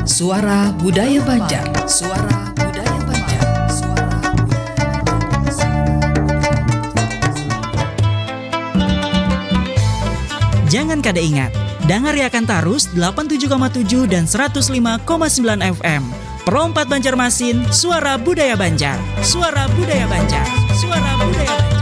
Suara Budaya Banjar. Suara Budaya Banjar. Suara Budaya Banjar. Jangan kada ingat, dengar akan tarus 87,7 dan 105,9 FM. Pro 4 Banjarmasin, Suara Budaya Banjar. Suara Budaya Banjar. Suara Budaya Banjar.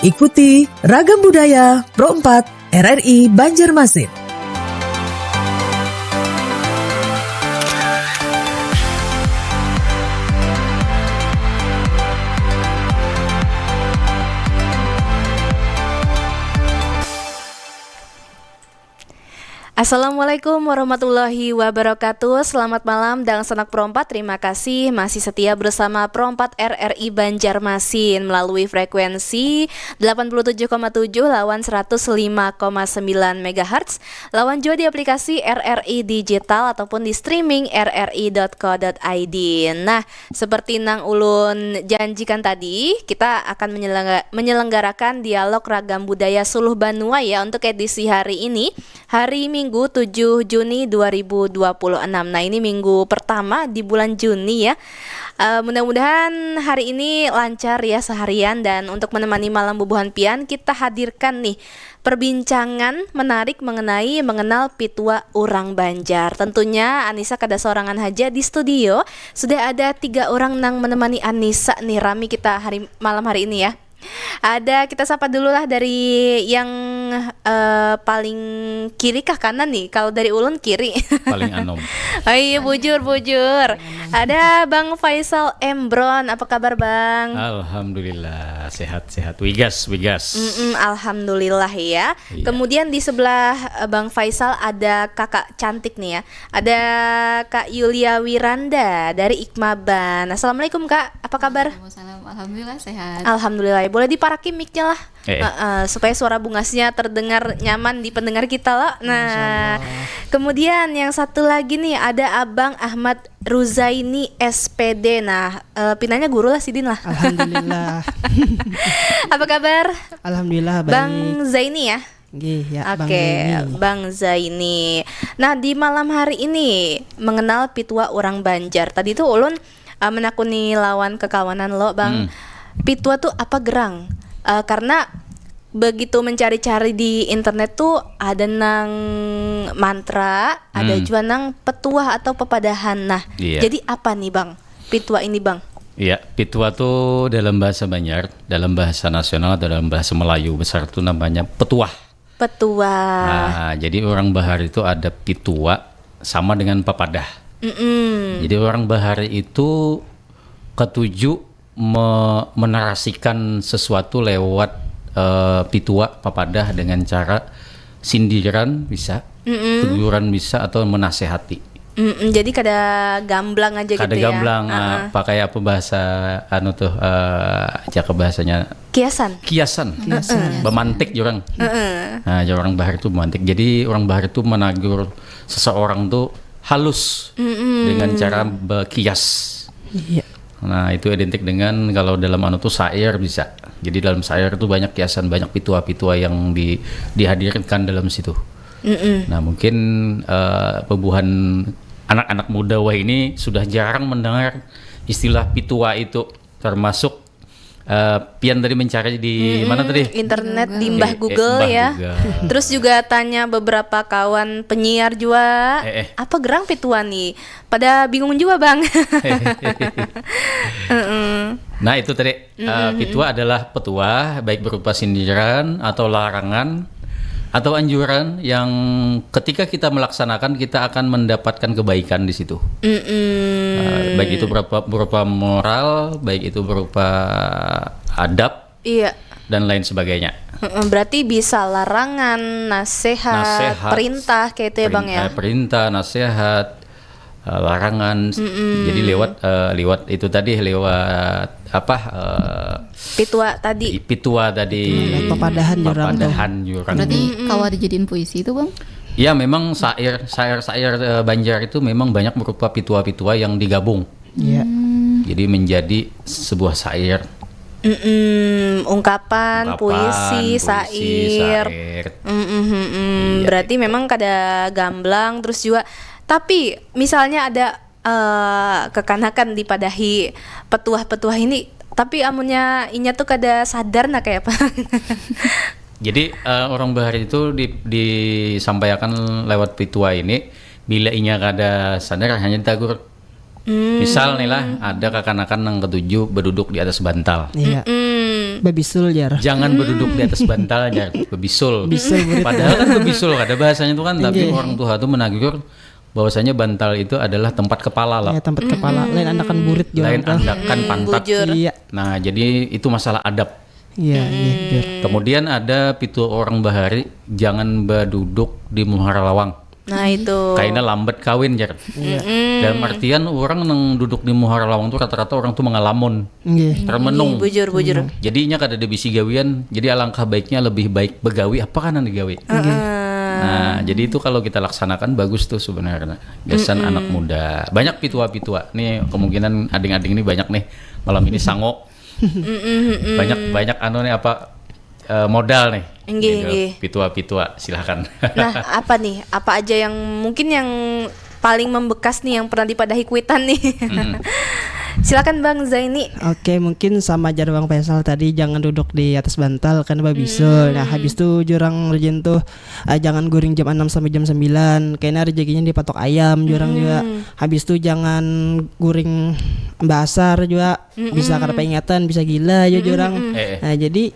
Ikuti Ragam Budaya Pro 4 RRI Banjarmasin. Assalamualaikum warahmatullahi wabarakatuh. Selamat malam dan Sanak Pro 4. Terima kasih masih setia bersama Pro 4 RRI Banjarmasin melalui frekuensi 87,7 lawan 105,9 MHz, lawan juga di aplikasi RRI Digital ataupun di streaming rri.co.id. Nah, seperti Nang Ulun janjikan tadi, kita akan menyelenggarakan dialog ragam budaya Suluh Banua ya untuk edisi hari ini, hari Minggu 7 Juni 2026. Nah, ini minggu pertama di bulan Juni ya. Mudah-mudahan hari ini lancar ya seharian, dan untuk menemani malam bubuhan pian kita hadirkan nih perbincangan menarik mengenal Pitua Urang Banjar. Tentunya Anissa kada sorangan haja di studio. Sudah ada 3 orang nang menemani Anissa nih rami kita malam hari ini ya. Kita sapa dulu lah dari yang paling kiri kah kanan nih? Kalau dari Ulun kiri. Paling anom. Oh iya, bujur. Ada Bang Faisal Embron. Apa kabar Bang? Alhamdulillah sehat. Wigas. Alhamdulillah ya. Iya. Kemudian di sebelah Bang Faisal ada kakak cantik nih ya. Ada Kak Yulia Wiranda dari Ikmaban. Assalamualaikum Kak. Apa kabar? Waalaikumsalam. Alhamdulillah sehat. Alhamdulillah. Boleh diparaki mic-nya lah. Supaya suara bungasnya terdengar nyaman di pendengar kita lah. Nah, kemudian yang satu lagi nih ada Abang Ahmad Ruzaini SPD. Nah, pinanya guru lah Sidin lah. Alhamdulillah. Apa kabar? Alhamdulillah baik. Bang Zaini ya? Ya, Oke, Bang Zaini. Nah, di malam hari ini mengenal Pitua Urang Banjar. Tadi tuh Ulun menakuni lawan kekawanan lo Bang. Pitua tuh apa gerang? Karena begitu mencari-cari di internet tuh ada nang mantra, ada juga nang petuah atau pepadahan. Nah, jadi apa nih Bang? Pitua ini Bang? Iya, Pitua tuh dalam bahasa Banjar, dalam bahasa nasional atau dalam bahasa Melayu besar tuh namanya petuah. Petuah. Nah, jadi orang Bahar itu ada Pitua sama dengan pepadah. Jadi orang Bahar itu ketujuh menarasikan sesuatu lewat Pitua papadah dengan cara sindiran bisa, teguran bisa, atau menasehati. Jadi kada gamblang aja kada gitu ya. Kada gamblang, pakai apa bahasa aja ke bahasanya kiasan. Memantik orang. Nah, orang Bahar itu memantik. Jadi orang Bahar itu menagur seseorang tuh halus dengan cara berkias. Iya. Nah, itu identik dengan kalau dalam tuh syair bisa. Jadi dalam syair itu banyak kiasan, banyak pitua-pitua yang dihadirkan dalam situ. Nah, mungkin pebuhan anak-anak muda wah ini sudah jarang mendengar istilah pitua itu, termasuk Pian tadi mencari di mana tadi? Internet, di Mbah Google ya. Google. Terus juga tanya beberapa kawan penyiar juga, apa gerang Pitua nih? Pada bingung juga Bang. Nah, itu tadi Pitua adalah petua, baik berupa sindiran atau larangan atau anjuran yang ketika kita melaksanakan kita akan mendapatkan kebaikan di situ. Baik itu berupa moral, baik itu berupa adab, dan lain sebagainya. Berarti bisa larangan, nasihat, perintah kayak itu ya Bang ya. Perintah, nasihat, larangan. Jadi lewat itu tadi, lewat apa? Pitua tadi. Pepadahan jurang. Berarti kalau dijadiin puisi itu Bang? Ya, memang syair Banjar itu memang banyak berupa pitua-pitua yang digabung. Iya. Jadi menjadi sebuah syair. Ungkapan, puisi, sair. Iya, Berarti memang kada gamblang terus juga. Tapi misalnya ada kekanakan dipadahi petuah-petuah ini, tapi amunnya inya tuh kada sadar nah kayak apa. Jadi orang bahari itu disampaikan lewat pitua ini, bila inya kada sadar hanya ditagur. Misal nih lah, ada kekanakan yang ketujuh berduduk di atas bantal. Iya. Bebisul jar. Jangan berduduk di atas bantal, jar. Bebisul. Padahal kan bebisul ada bahasanya itu kan, tapi orang tua tuh menagur bahwasanya bantal itu adalah tempat kepala lah. Ya, tempat kepala. Lain anakan burit juga. Lain andakan pantat. Bujur. Iya. Nah, jadi itu masalah adab. Iya, iya, jar. Kemudian ada pitu orang bahari, jangan berduduk di muara lawang. Nah itu. Kayaknya lambat kawin, jar. Dalam artian orang yang duduk di muara lawang tuh rata-rata orang tuh mengalamun, Nggih. termenung. Bujur. Jadinya kada ada bisi gawian, jadi alangkah baiknya lebih baik begawi apa kan yang digawi. Nah, jadi itu kalau kita laksanakan bagus tuh sebenarnya. Biasan anak muda. Banyak pitua-pitua. Nih kemungkinan ading-ading ini banyak nih malam ini sango. Banyak anu nih apa modal nih. Nggih. Pitua-pitua silahkan. Nah, apa nih? Apa aja yang mungkin yang paling membekas nih yang pernah dipadahi kuitan nih? Silakan Bang Zaini. Oke, mungkin sama jar Bang Faisal tadi, jangan duduk di atas bantal kan babisul. Nah, habis itu jurang rejin tuh jangan guring jam 6 sampai jam 9. Kayaknya rezekinya dipatok ayam jurang juga. Habis itu jangan guring basar juga. Bisa kada peringatan, bisa gila ya jurang. Nah, jadi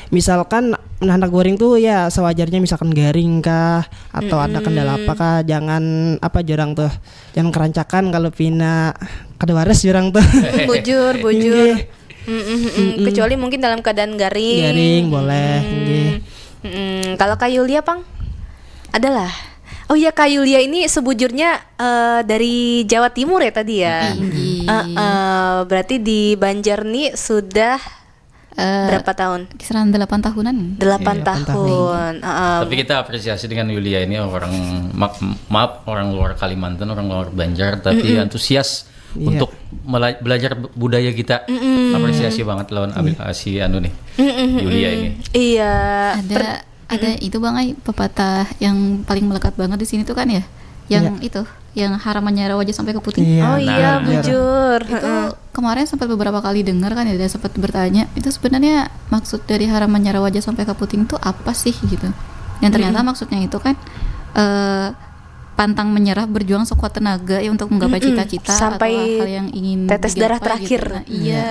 misalkan anak goreng tuh ya sewajarnya, misalkan garing kah atau ada kendala apa kah, jangan apa jurang tuh, jangan kerancakan kalau pina kada waras jurang tuh. Bujur. Kecuali mungkin dalam keadaan garing. Garing boleh. Nggih. Kalau Kak Yulia, Pang? Adalah. Oh iya, Kak Yulia ini sebujurnya dari Jawa Timur ya tadi ya. Berarti di Banjar nih sudah berapa tahun? Kisaran 8 tahunan. 8 tahun. Tapi kita apresiasi dengan Yulia ini orang maaf orang luar Kalimantan, orang luar Banjar, tapi antusias untuk belajar budaya kita. Apresiasi banget lawan si anu nih, Yulia ini. Iya. Ada itu Bang Ai, pepatah yang paling melekat banget di sini tuh kan ya. Yang itu, yang haram menyara wajah sampai ke puting. Iya. Oh iya, bujur. Itu kemarin sempat beberapa kali dengar kan ya, dan sempat bertanya itu sebenarnya maksud dari haram menyara wajah sampai ke puting itu apa sih gitu. Dan ternyata maksudnya itu kan pantang menyerah, berjuang sekuat tenaga ya untuk menggapai cita-cita sampai atau hal yang ingin tetes digapai darah terakhir. Gitu. Nah, iya.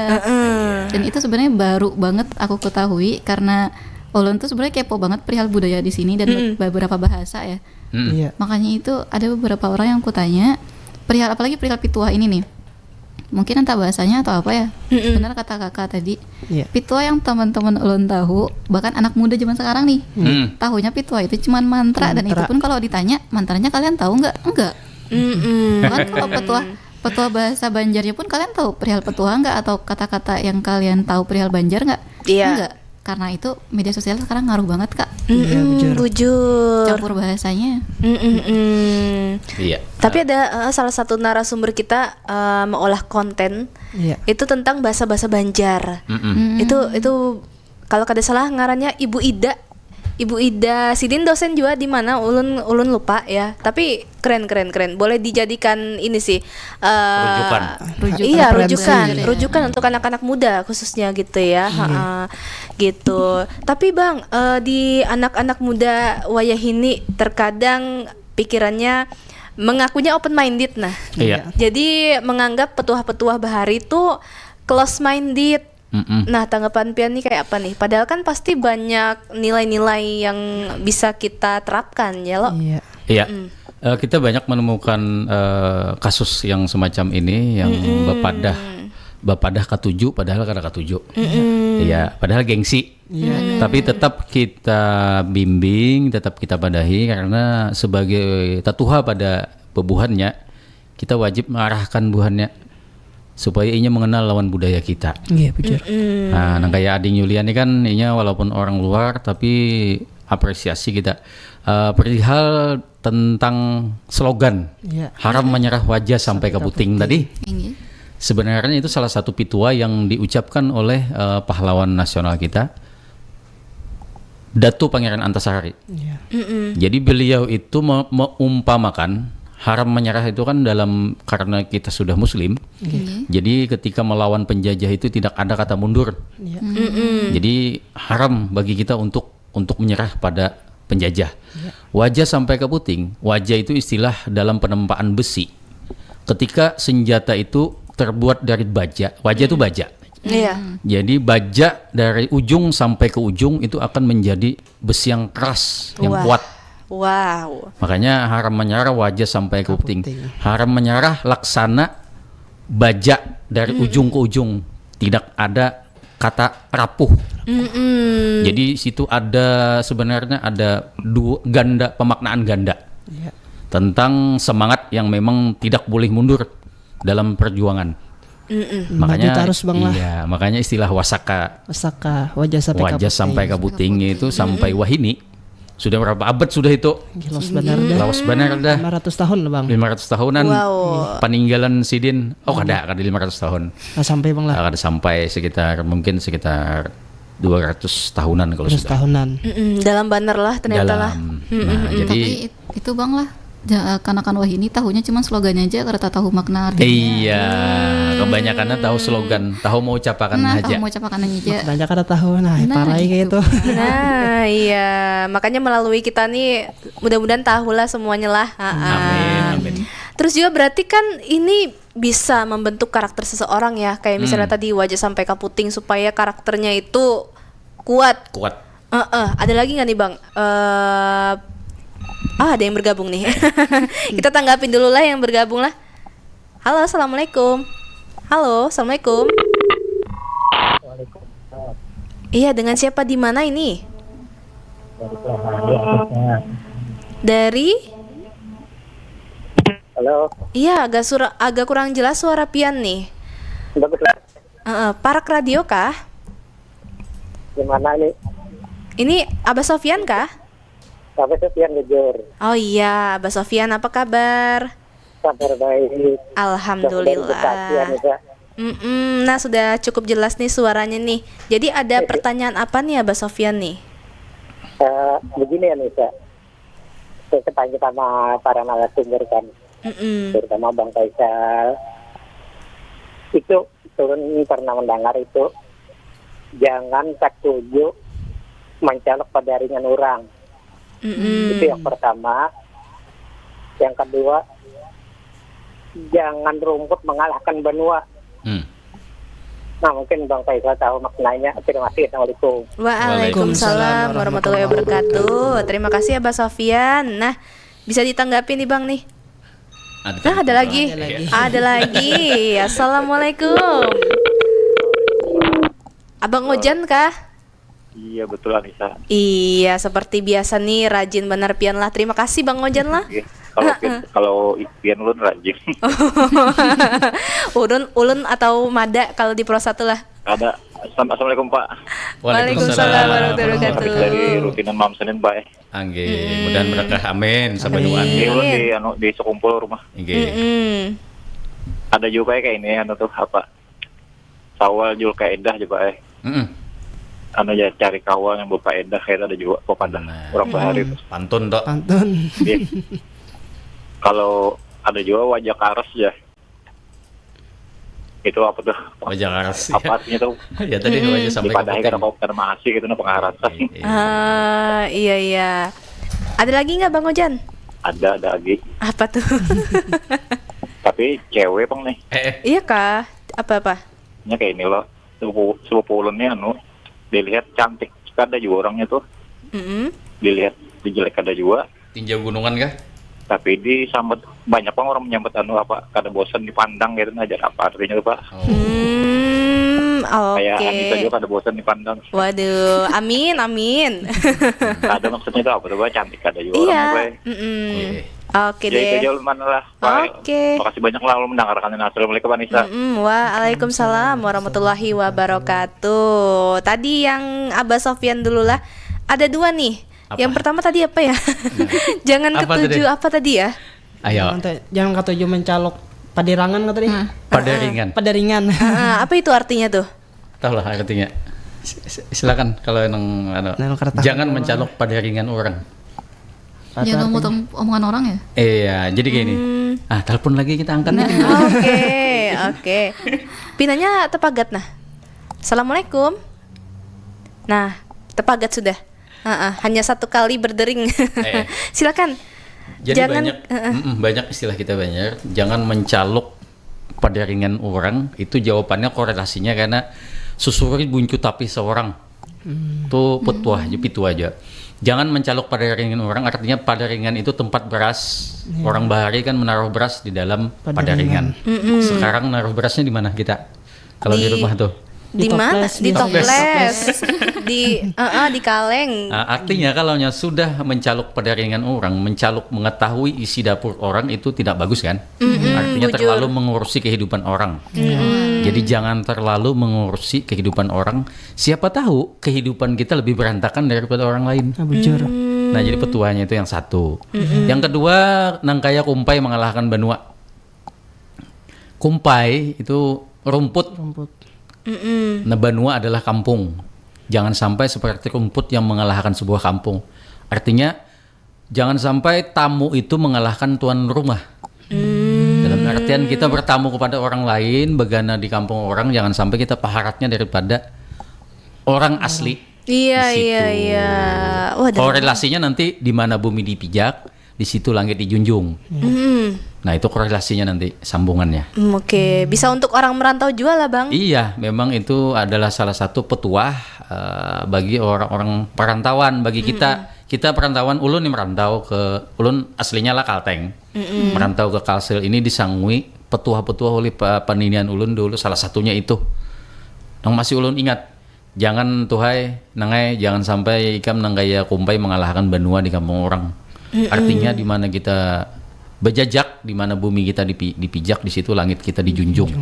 Dan itu sebenarnya baru banget aku ketahui karena Ulun tuh sebenarnya kepo banget perihal budaya di sini dan beberapa bahasa ya. Iya. Makanya itu ada beberapa orang yang kutanya perihal, apalagi perihal pituah ini nih. Mungkin entah bahasanya atau apa ya. Benar kata kakak tadi. Iya. Pituah yang teman-teman ulun tahu, bahkan anak muda zaman sekarang nih, tahunya pituah itu cuman mantra, dan itu pun kalau ditanya mantranya kalian tahu nggak? Enggak. Bahkan kalau petuah bahasa Banjarnya pun kalian tahu perihal petuah nggak, atau kata-kata yang kalian tahu perihal Banjar nggak? Iya. Enggak. Karena itu media sosial sekarang ngaruh banget Kak. Bujur. Campur bahasanya. Iya. Tapi ada salah satu narasumber kita mengolah konten itu tentang bahasa-bahasa Banjar. Itu kalau kada salah ngarannya Ibu Ida Sidin, dosen juga di mana ulun lupa ya. Tapi keren. Boleh dijadikan ini sih rujukan untuk anak-anak muda khususnya gitu ya. Gitu. Tapi Bang, di anak-anak muda wayah ini terkadang pikirannya mengakunya open minded nah. Iya. Jadi menganggap petuah-petuah bahari itu close minded. Nah, tanggapan Pian nih kayak apa nih? Padahal kan pasti banyak nilai-nilai yang bisa kita terapkan ya lo. Iya. Kita banyak menemukan kasus yang semacam ini yang bapadah ketujuh padahal kada ketujuh. Iya, padahal gengsi. Tapi tetap kita bimbing, tetap kita padahi, karena sebagai tatuha pada bebuhannya, kita wajib mengarahkan buhannya supaya inya mengenal lawan budaya kita. Iya, betul. Nah, kayak ading Yulia ini kan inya walaupun orang luar tapi apresiasi kita perihal tentang slogan haram menyerah wajah sampai ke puting tadi. Sebenarnya itu salah satu pitua yang diucapkan oleh pahlawan nasional kita, Datu Pangeran Antasari. Iya. Jadi beliau itu mengumpamakan haram menyerah itu kan karena kita sudah Muslim. Jadi ketika melawan penjajah itu tidak ada kata mundur. Iya. Jadi haram bagi kita untuk menyerah pada penjajah. Wajah sampai ke puting. Wajah itu istilah dalam penempaan besi. Ketika senjata itu terbuat dari baja, wajah itu baja. Iya. Jadi baja dari ujung sampai ke ujung itu akan menjadi besi yang keras, yang Wah. kuat. Wow. Makanya haram menyarah wajah sampai ke puting. puting. Haram menyarah laksana baja dari ujung ke ujung. Tidak ada kata rapuh. Jadi situ sebenarnya ada pemaknaan ganda. Iya. Tentang semangat yang memang tidak boleh mundur dalam perjuangan. Maju terus bang lah. Iya, makanya istilah wasaka, wajah sampai ke puting itu sampai wahini. Sudah berapa abad sudah itu? Gilos benar dah. Lawas benar dah. 500 tahun lah bang. 500 tahunan. Wow. Peninggalan Sidin. Oh, kada 500 tahun. Nah, sampai bang lah. Kada sampai sekitar 200 tahunan kalau 100 sudah. tahunan. Dalam banner lah ternyata lah. Nah, jadi Tapi itu bang lah, kanakan wahini tahunya cuma slogannya aja, karena tak tahu makna artinya. iya, kebanyakannya tahu slogan, tahu mau ucapakan Nah, aja. tahu mau ucapakan aja. Banyak kada tahu. Nah, parah kayak itu. Nah, iya. Makanya melalui kita nih mudah-mudahan tahulah semuanya lah. Amin. Terus juga berarti kan ini bisa membentuk karakter seseorang ya. Kayak misalnya tadi wajah sampai ke puting supaya karakternya itu kuat. Kuat. Ada lagi nggak nih bang? Ada yang bergabung nih. Kita tanggapin dulu lah yang bergabung lah. Halo, assalamualaikum. Halo, assalamualaikum. Iya, dengan siapa di mana ini? Dari? Halo, Iya, agak kurang jelas suara Pian nih. bagus lah. Parak radio kah? Gimana ini? Ini Abah Sofian kah? Sampai sekian jujur. Oh iya, Abah Sofian apa kabar? Kabar baik. Alhamdulillah. Nah, sudah cukup jelas nih suaranya nih. Jadi ada pertanyaan apa nih Abah Sofian nih? Begini ya Nisa, saya ketanya sama para narasumber kan, terutama Bang Faisal. Itu turun pernah mendengar itu, jangan setuju mencolok pada ringan orang. Itu yang pertama. Yang kedua, jangan rumput mengalahkan benua. Nah, mungkin Bang Faisal tahu maknanya. Terima kasih. Assalamualaikum. Waalaikumsalam warahmatullahi wabarakatuh. Terima kasih Abah Sofian. Nah, bisa ditanggapi nih Bang nih. Ada lagi. Ada lagi. Assalamualaikum. Abang Ojan kah? Iya, betul Anissa. Iya, seperti biasa nih, rajin benar Pian lah. Terima kasih Bang Ojan lah. Kalau Pian ulun rajin. Ulun atau Mada kalau di Pro 1 lah. Ada. Assalamualaikum Pak. Waalaikumsalam warahmatullahi Habis wabarakatuh. dari rutinan malam Senin Pak. Angge, mudah-mudahan berkah amin sampai doan. Ini ulun di sekumpul rumah. Angge. Ada juga kayak ini tuh apa? Sawal Julkaidah juga ya cari kawal yang bapak edah kayak ada juga pepada orang bahari itu. Pantun tok. Pantun. Iya. Kalau ada juga wajah karas ya. Itu apa tuh? Wajah karas. Apa artinya tuh? Ya tadi wajah sampai ke Dipadahi puting. karena kopter masih gitu nah pengarasan. Iya. Ada lagi nggak Bang Ojan? Ada lagi. Apa tuh? Tapi cewek Bang nih. Iya kah? Apa? Nya kayak ini loh. Sepupu ulunnya dilihat cantik. Ada juga orangnya tuh. Dilihat dijelek ada juga. Tinjau gunungan kah? Tapi disambut banyak orang menyambut kada bosan dipandang gitu aja apa artinya tuh Pak? Kayak Oke. Anissa juga kada bosan dipandang. Waduh, amin. Ada maksudnya itu apa tuh Pak? Cantik ada juga Iya. orangnya Pak. Oke Ya itu deh. aja mana lah Pak. Oke. Makasih banyak lah lu mendengarkan ini. Assalamualaikum Anissa. Waalaikumsalam warahmatullahi wabarakatuh. Tadi yang Abah Sofian dulu lah. Ada dua nih. Apa? Yang pertama tadi apa ya? Jangan Apa ketujuh tadi? apa tadi ya? Ayo. Jangan ketujuh mencalok Padaringan kata tadi. Padaringan. Padaringan. Apa itu artinya tuh? Tahu lah artinya. Silakan kalau yang jangan mencolok padaringan orang. Jangan ngomong omongan orang ya. Iya, jadi kayak ini. Telepon lagi kita angkat nih. Oke. Pinanya tepagat nah. Assalamualaikum. Nah, tepagat sudah. Hanya satu kali berdering. Silakan. Jadi jangan, banyak istilah kita banyak. Jangan mencalok padaringan orang. Itu jawabannya korelasinya karena susuri buncu tapi seorang. Itu petuah aja, pitu aja. Jangan mencalok padaringan orang, artinya padaringan itu tempat beras. Orang bahari kan menaruh beras di dalam padaringan. Sekarang naruh berasnya di mana kita? Kalau di rumah tuh? Di mana? Di toples. Di kaleng. Artinya kalau sudah mencalok padaringan orang, mengetahui isi dapur orang itu tidak bagus kan? Artinya terlalu mengurusi kehidupan orang. Jadi jangan terlalu mengurusi kehidupan orang. Siapa tahu kehidupan kita lebih berantakan daripada orang lain. Bujur. Nah, jadi petuahnya itu yang satu. Yang kedua, nangkaya kumpai mengalahkan benua. Kumpai itu rumput. Nah, benua adalah kampung. Jangan sampai seperti rumput yang mengalahkan sebuah kampung. Artinya jangan sampai tamu itu mengalahkan tuan rumah. Dalam artian kita bertamu kepada orang lain, begana di kampung orang, jangan sampai kita paharatnya daripada orang asli. Iya. Korelasinya nanti di mana bumi dipijak, di situ langit dijunjung. Nah, itu korelasinya nanti sambungannya. Oke, bisa untuk orang merantau juga lah, Bang. Iya, memang itu adalah salah satu petuah bagi orang-orang perantauan, bagi kita perantauan. Ulun nih merantau ke, ulun aslinya lah Kalteng. Merantau ke Kalsel ini disangui petuah-petuah oleh peninian ulun dulu, salah satunya itu. Yang masih ulun ingat, jangan tuhai nangai, jangan sampai ikam nanggaya kumpai mengalahkan benua di kampung orang. Artinya di mana kita berjajak, di mana bumi kita dipijak, di situ langit kita dijunjung.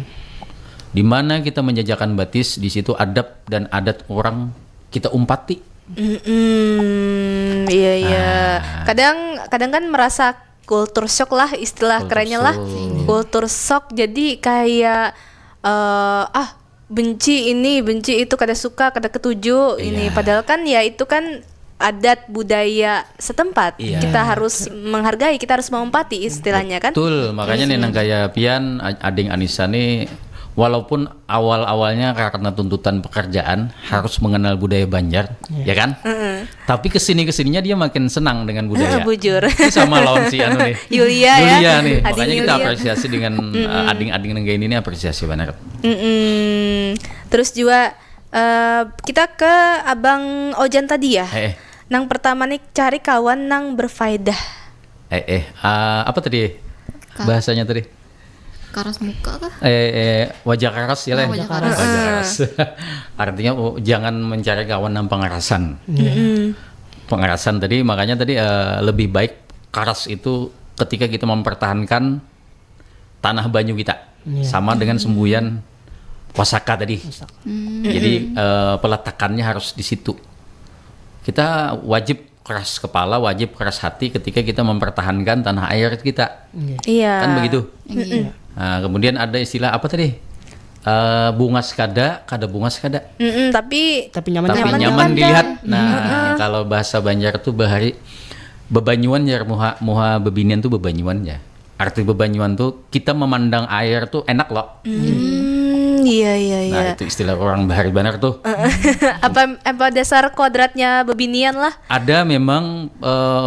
Di mana kita menjajakan batis, di situ adab dan adat orang kita umpati. Iya. Kadang kan merasa kultur shock lah, istilah kerennya lah. Kultur shock, jadi kayak benci ini, benci itu, kada suka, kada ketuju ini. Padahal kan ya itu kan adat budaya setempat. Kita harus menghargai, kita harus mengumpati istilahnya kan. Betul, makanya nih nang gaya pian ading Anissa nih, walaupun awal-awalnya karena tuntutan pekerjaan harus mengenal budaya Banjar, ya kan? Tapi kesininya dia makin senang dengan budaya. Bujur. Itu sama lawan si anu nih. Yulia ya. Nih. Ading Makanya kita Yulia. apresiasi dengan ading-ading nang gaya ini apresiasi benar. Terus juga kita ke Abang Ojan tadi ya. Nang pertama nih cari kawan nang berfaedah. Apa tadi bahasanya tadi? Karas muka kah? Wajah karas ya lah. Wajah karas. Wajah karas. Artinya jangan mencari kawan nang pengarasan. Pengarasan tadi, makanya tadi lebih baik karas itu ketika kita mempertahankan tanah banyu kita. Sama dengan semboyan wasaka tadi. Jadi peletakannya harus di situ. Kita wajib keras kepala, wajib keras hati ketika kita mempertahankan tanah air kita. Iya. Kan begitu. Nah, kemudian ada istilah apa tadi? Bunga sekada, kada bunga sekada. Tapi nyaman dilihat. Nah, kalau bahasa Banjar tuh bahari bebanyuan ya, muha bebinian tuh bebanyuan ya. Arti bebanyuan tuh kita memandang air tuh enak loh. Iya. Nah, itu istilah orang bahari Banar tuh. apa dasar kodratnya bebinian lah? Ada memang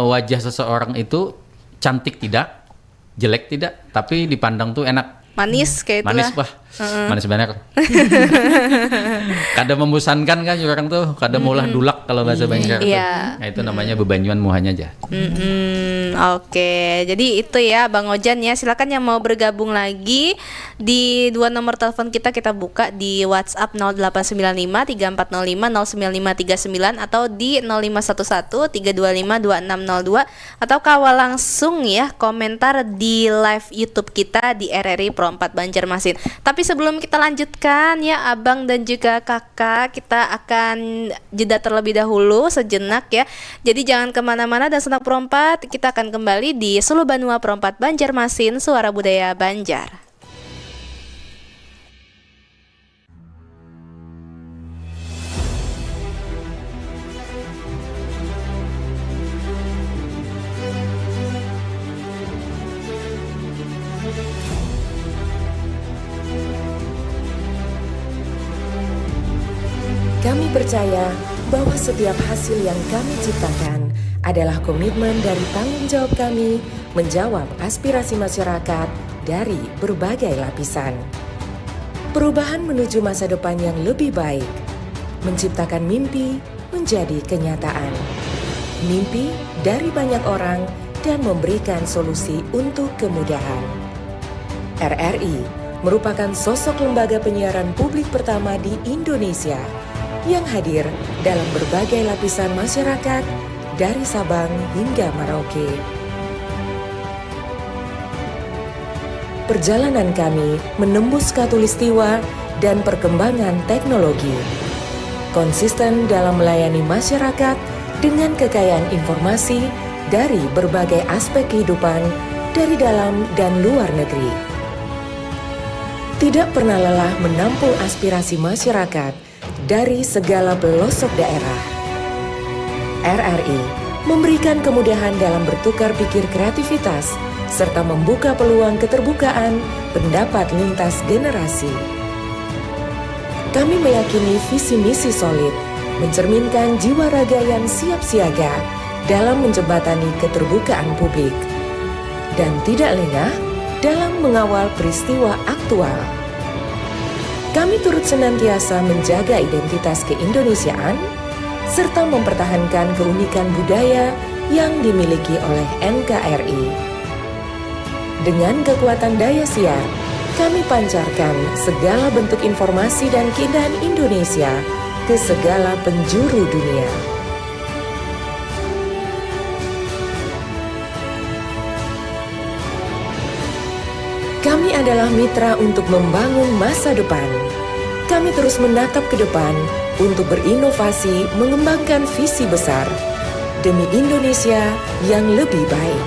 wajah seseorang itu cantik tidak, jelek tidak, tapi dipandang tuh enak. Manis kayak itulah. Manis bah. Manis benar. Kada membosankan kan orang tuh, kada maulah dulak kalau bahasa Banjar. Nah, itu namanya bebanyuan muhanya aja. Oke, jadi itu ya Bang Ojan ya. Silakan yang mau bergabung lagi di dua nomor telepon kita buka di WhatsApp 0895 3405 09539 atau di 0511 325 2602 atau kawal langsung ya komentar di live YouTube kita di RRI Pro 4 Banjarmasin. Tapi sebelum kita lanjutkan ya Abang dan juga Kakak, kita akan jeda terlebih dahulu sejenak ya. Jadi jangan kemana-mana dan senang Pro 4, kita akan kembali di Sulu Banua Pro 4 Banjarmasin, Suara Budaya Banjar. Kami percaya bahwa setiap hasil yang kami ciptakan adalah komitmen dari tanggung jawab kami menjawab aspirasi masyarakat dari berbagai lapisan. Perubahan menuju masa depan yang lebih baik, menciptakan mimpi menjadi kenyataan. Mimpi dari banyak orang dan memberikan solusi untuk kemudahan. RRI merupakan sosok lembaga penyiaran publik pertama di Indonesia yang hadir dalam berbagai lapisan masyarakat dari Sabang hingga Merauke. Perjalanan kami menembus khatulistiwa dan perkembangan teknologi. Konsisten dalam melayani masyarakat dengan kekayaan informasi dari berbagai aspek kehidupan dari dalam dan luar negeri. Tidak pernah lelah menampung aspirasi masyarakat dari segala pelosok daerah. RRI memberikan kemudahan dalam bertukar pikir kreativitas serta membuka peluang keterbukaan pendapat lintas generasi. Kami meyakini visi misi solid, mencerminkan jiwa raga yang siap siaga dalam menjembatani keterbukaan publik, dan tidak lengah dalam mengawal peristiwa aktual. Kami turut senantiasa menjaga identitas keindonesiaan, serta mempertahankan keunikan budaya yang dimiliki oleh NKRI. Dengan kekuatan daya siar, kami pancarkan segala bentuk informasi dan keindahan Indonesia ke segala penjuru dunia. Kami adalah mitra untuk membangun masa depan. Kami terus menatap ke depan untuk berinovasi mengembangkan visi besar demi Indonesia yang lebih baik.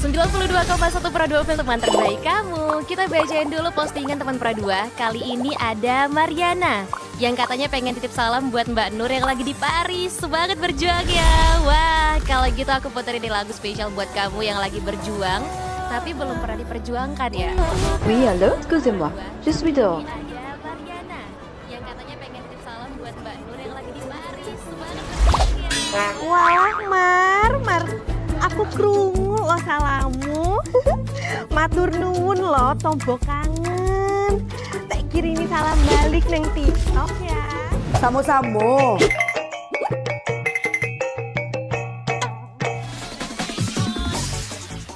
92,1 Pro 2 film teman terbaik kamu. Kita bacain dulu postingan teman Pro 2. Kali ini ada Mariana yang katanya pengen titip salam buat Mbak Nur yang lagi di Paris. Semangat berjuang ya. Wah, kalau gitu aku puterin nih lagu spesial buat kamu yang lagi berjuang tapi belum pernah diperjuangkan ya. Oui, allô, excusez-moi. Je suis dehors. Ada Mariana yang katanya pengen titip salam buat Mbak Nur yang lagi di Paris. Semangat berjuang ya. Wah, Mar, aku krungu lo salamu. Matur nuwun lo, tombo kangen. Tak kirimi salam balik neng TikTok ya. Samo-samo.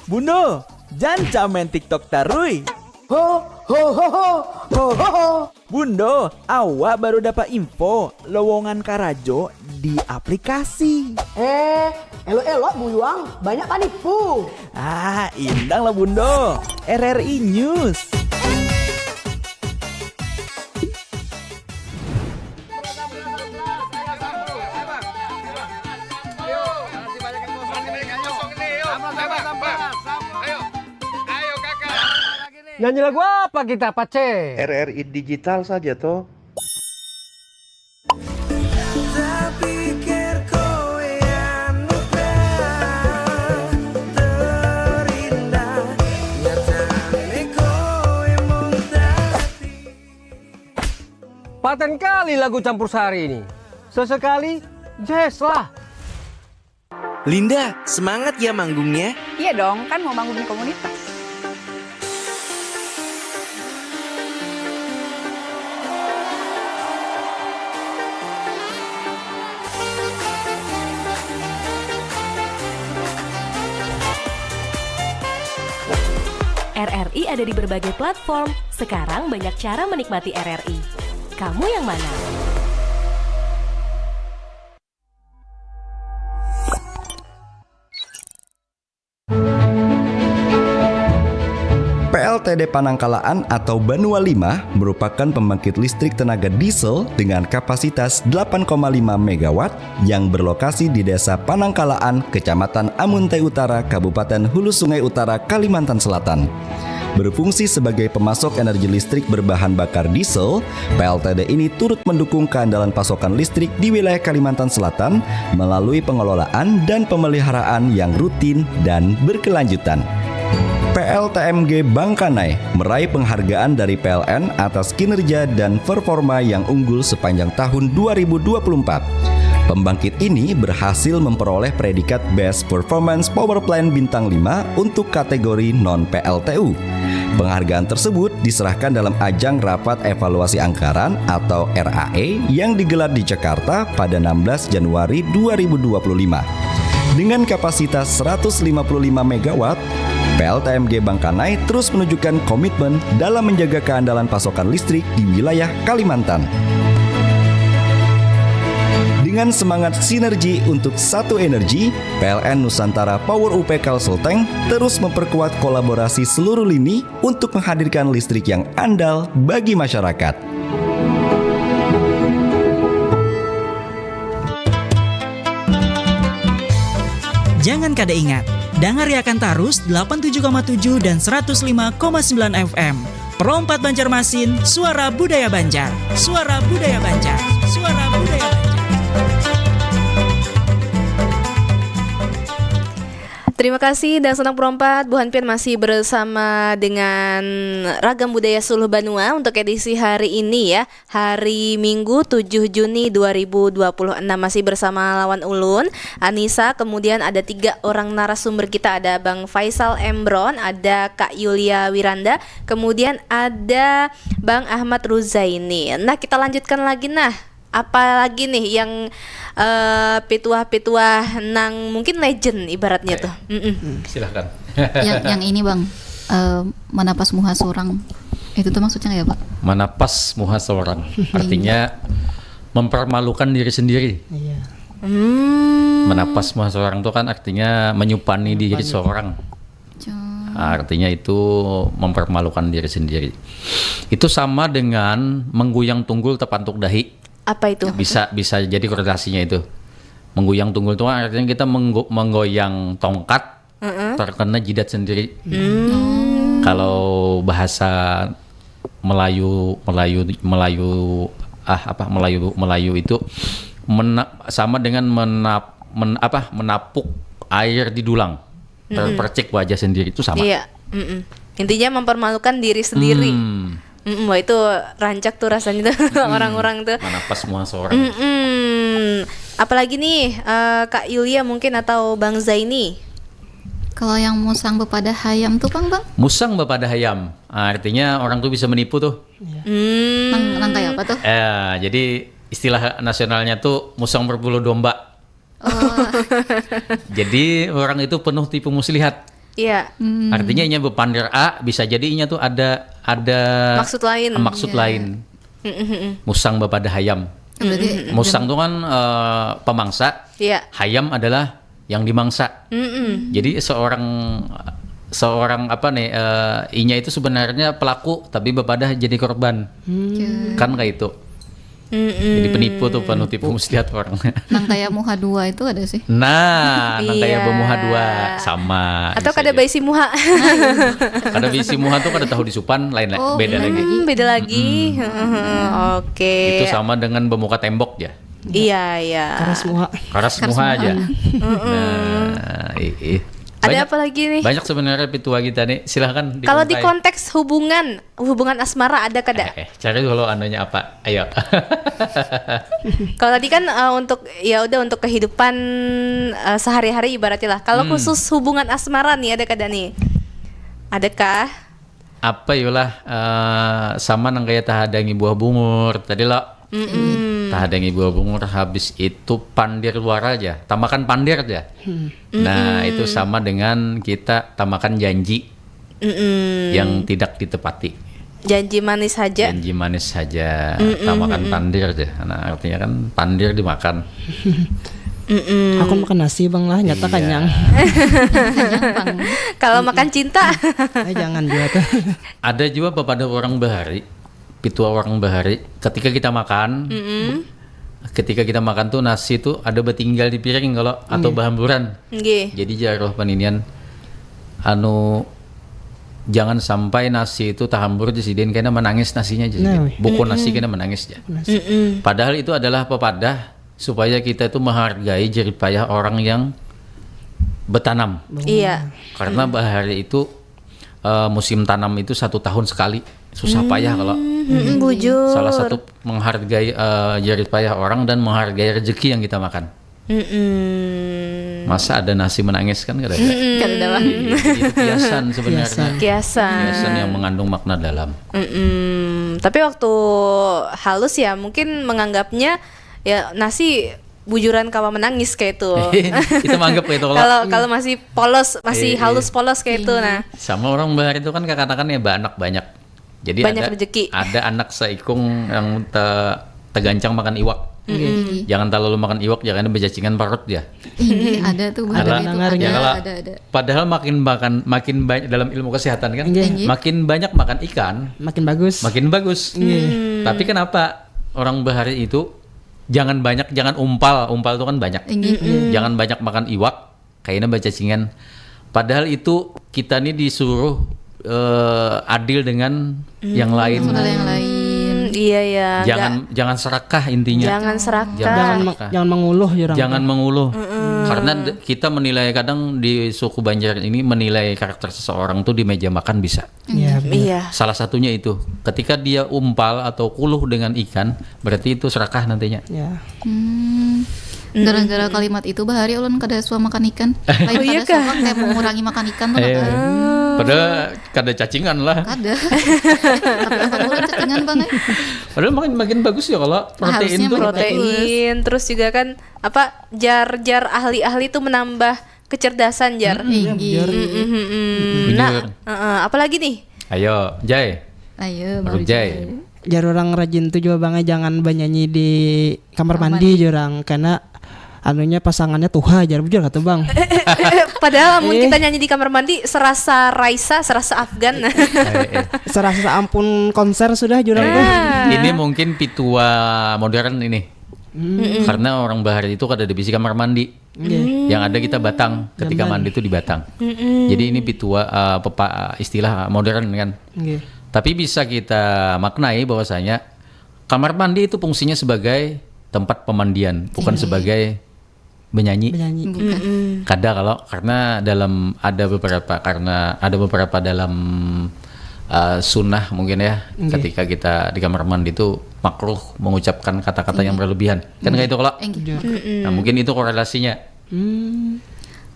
Bundo, jangan main TikTok tarui. Ho ho ho ho ho ho ho. Bundo, awak baru dapat info lowongan Karajo di aplikasi. Elok-elok buyuang, banyak panipu. Indang lah Bundo. RRI News. Nyanyi lagu apa kita, Pace? RRI digital saja toh. Paten kali lagu campur sari ini. Sesekali jazz lah. Linda, semangat ya manggungnya. Iya dong, kan mau bangun komunitas. RRI ada di berbagai platform. Sekarang banyak cara menikmati RRI. Kamu yang mana? PLTD Panangkalaan atau Banua 5 merupakan pembangkit listrik tenaga diesel dengan kapasitas 8,5 MW yang berlokasi di Desa Panangkalaan, Kecamatan Amuntai Utara, Kabupaten Hulu Sungai Utara, Kalimantan Selatan. Berfungsi sebagai pemasok energi listrik berbahan bakar diesel, PLTD ini turut mendukung keandalan pasokan listrik di wilayah Kalimantan Selatan melalui pengelolaan dan pemeliharaan yang rutin dan berkelanjutan. PLTMG Bangkanai meraih penghargaan dari PLN atas kinerja dan performa yang unggul sepanjang tahun 2024. Pembangkit ini berhasil memperoleh predikat Best Performance Power Plant Bintang 5 untuk kategori non-PLTU. Penghargaan tersebut diserahkan dalam ajang Rapat Evaluasi Anggaran atau RAE yang digelar di Jakarta pada 16 Januari 2025. Dengan kapasitas 155 MW, PLTMG Bangkanai terus menunjukkan komitmen dalam menjaga keandalan pasokan listrik di wilayah Kalimantan. Dengan semangat sinergi untuk satu energi, PLN Nusantara Power UP Kalselteng terus memperkuat kolaborasi seluruh lini untuk menghadirkan listrik yang andal bagi masyarakat. Jangan kada ingat, Dangariakan Tarus 87,7 dan 105,9 FM. Pro 4 Banjarmasin, Suara Budaya Banjar. Suara Budaya Banjar. Suara Budaya Banjar. Terima kasih dan senang perompat Bu Hanpin masih bersama dengan Ragam Budaya Suluh Banua untuk edisi hari ini ya, hari Minggu 7 Juni 2026. Masih bersama Lawan Ulun, Anissa, kemudian ada 3 orang narasumber kita, ada Bang Faisal Embron, ada Kak Yulia Wiranda, kemudian ada Bang Ahmad Ruzaini. Nah, kita lanjutkan lagi apa lagi nih yang petuah-petuah nang mungkin legend ibaratnya tuh. Silahkan. yang ini Bang, manapas muha sorang. Itu tuh maksudnya ya Pak? Manapas muha sorang. Artinya mempermalukan diri sendiri. Iya. Manapas muha sorang itu kan artinya menyupani diri seorang. Artinya itu mempermalukan diri sendiri. Itu sama dengan mengguyang tunggul tepantuk dahi. Apa itu? Bisa jadi korelasinya itu. Mengguyang tunggul itu artinya kita menggoyang tongkat terkena jidat sendiri. Kalau bahasa Melayu itu sama dengan menapuk air di dulang. Terpercik wajah sendiri itu sama. Iya. Intinya mempermalukan diri sendiri. Wah itu rancak tuh rasanya tuh orang-orang tuh. Manapas muha sorang. Apalagi nih Kak Yulia mungkin atau Bang Zaini? Kalau yang musang bepada hayam tuh Bang? Musang bepada hayam, artinya orang tuh bisa menipu tuh. Nang kayak apa tuh? Jadi istilah nasionalnya tuh musang berbulu domba. Jadi orang itu penuh tipu muslihat. Iya. Artinya inya bepandir A, bisa jadi inya tuh ada maksud lain. Musang bepada hayam. Musang tuh kan pemangsa. Iya. Hayam adalah yang dimangsa. Jadi seorang inya itu sebenarnya pelaku tapi bepada jadi korban. Kan kayak itu. Jadi penipu tuh, penuh tipu muslihat orang. Nang kayak muha dua itu ada sih. Nang kayak bemuha dua sama. Atau kada baisi muha. Kada baisi muha tuh kada tahu disupan lain beda lagi. Beda lagi. Oke. Itu sama dengan bemuka tembok ya. Iya. Karas muha aja. Ada apa lagi nih? Banyak sebenarnya pitua kita nih. Silahkan. Kalau di konteks hubungan asmara ada kada? Cari dulu anunya apa? Ayo. Kalau tadi kan untuk kehidupan sehari-hari ibaratnya lah. Kalau khusus hubungan asmara nih ada kada nih? Adakah? Apa yolah sama nang kayak tahadangi buah bungur tadi lo. Tahadangi buah bungur, habis itu pandir luar aja, tamakan pandir aja. Nah itu sama dengan kita tamakan janji yang tidak ditepati. Janji manis saja. Tamakan pandir aja. Nah artinya kan pandir dimakan. Aku makan nasi Bang lah, nyata kenyang. Kalau makan cinta jangan juga tuh. Ada juga pada orang bahari, pitua orang bahari, ketika kita makan tuh nasi tuh ada betinggal di piring kalau atau bahamburan. Jadi jaroh paninian jangan sampai nasi itu tahambur disediain kena menangis nasinya aja. Nah, Buku nasi kena menangis aja. Padahal itu adalah pepadah supaya kita itu menghargai jerih payah orang yang bertanam. Iya. Karena bahari itu musim tanam itu 1 tahun sekali. Susah payah kalau bujur. salah satu menghargai jerih payah orang dan menghargai rezeki yang kita makan. Masa ada nasi menangis kan gak ada. Itu kiasan sebenarnya. Kiasan yang mengandung makna dalam. Tapi waktu halus ya mungkin menganggapnya ya nasi bujuran kawa menangis kayak itu. Kita menganggap kayak itu kalau masih polos, masih halus polos kayak itu. Nah, sama orang bahar itu kan katakan ya anak banyak. Jadi banyak rezeki. Ada anak seikung yang tegancang makan iwak. Jangan terlalu makan iwak, jangan bejacingan parut ya. Ini ada tuh bahasa itu. Ada. Padahal makin banyak dalam ilmu kesehatan kan, makin banyak makan ikan, makin bagus. Tapi kenapa orang bahari itu jangan umpal itu kan banyak. Jangan banyak makan iwak, kayaknya bejacingan. Padahal itu kita nih disuruh adil dengan yang lain. Iya ya. Jangan serakah intinya. Jangan menguluh. Jangan menguluh. Karena kita menilai kadang di suku Banjar ini menilai karakter seseorang tuh di meja makan bisa. Iya. Salah satunya itu. Ketika dia umpal atau kuluh dengan ikan, berarti itu serakah nantinya. Ya. Gara-gara kalimat itu bahari ulun kada suka makan ikan. Lain kada suka kayak mengurangi makan ikan tuh kada. Padahal kada cacingan lah. Kada. Tapi ulun cacingan banget. Padahal makin bagus ya kalau protein tuh. Protein, terus juga kan apa jar ahli-ahli tuh menambah kecerdasan jar. Nah, apalagi nih? Ayo, Jai. Baru Jai. Jar orang rajin tuh juga bangnya jangan banyanyi di kamar mandi jurang karena anunya pasangannya tuha jar bujur kata bang. Padahal mun kita nyanyi di kamar mandi serasa Raisa, serasa Afgan. Serasa ampun konser sudah jurang tuh. Ini mungkin pitua modern ini. Karena orang bahari itu kada ada bisi kamar mandi. Yang ada kita batang ketika mandi itu di batang. Jadi ini pitua istilah modern kan. Tapi bisa kita maknai bahwasanya kamar mandi itu fungsinya sebagai tempat pemandian, bukan sebagai menyanyi. Karena ada beberapa dalam sunnah mungkin ya, ketika kita di kamar mandi itu makruh mengucapkan kata-kata yang berlebihan. Kan kayak itu kalau. Nah, mungkin itu korelasinya.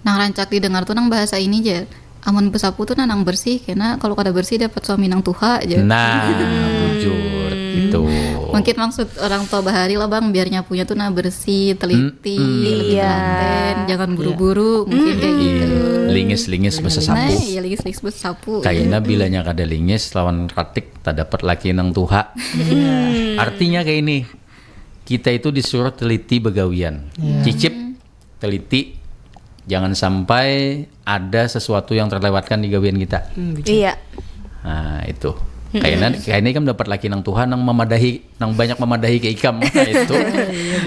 Nang rancak didengar tuh nang bahasa ini aja. Amun besapu tuh nang bersih, karena kalau kada bersih dapat suami nang tuha aja. Nah, bujur itu. Mungkin maksud orang tua bahari lah bang, biar nyapunya tuh bersih, teliti, lebih telaten, jangan buru-buru, mungkin kayak gitu. Lingis besasapu. Nah, iya lingis besapu. Kayaknya bilanya kada lingis lawan ratik tak dapat laki nang tuha. Artinya kayak ini, kita itu disuruh teliti begawian, cicip, teliti. Jangan sampai ada sesuatu yang terlewatkan di gawian kita. Iya. Nah itu. Kayaknya kan dapat laki nang Tuhan nang banyak memadahi ke ikam. Nah, itu.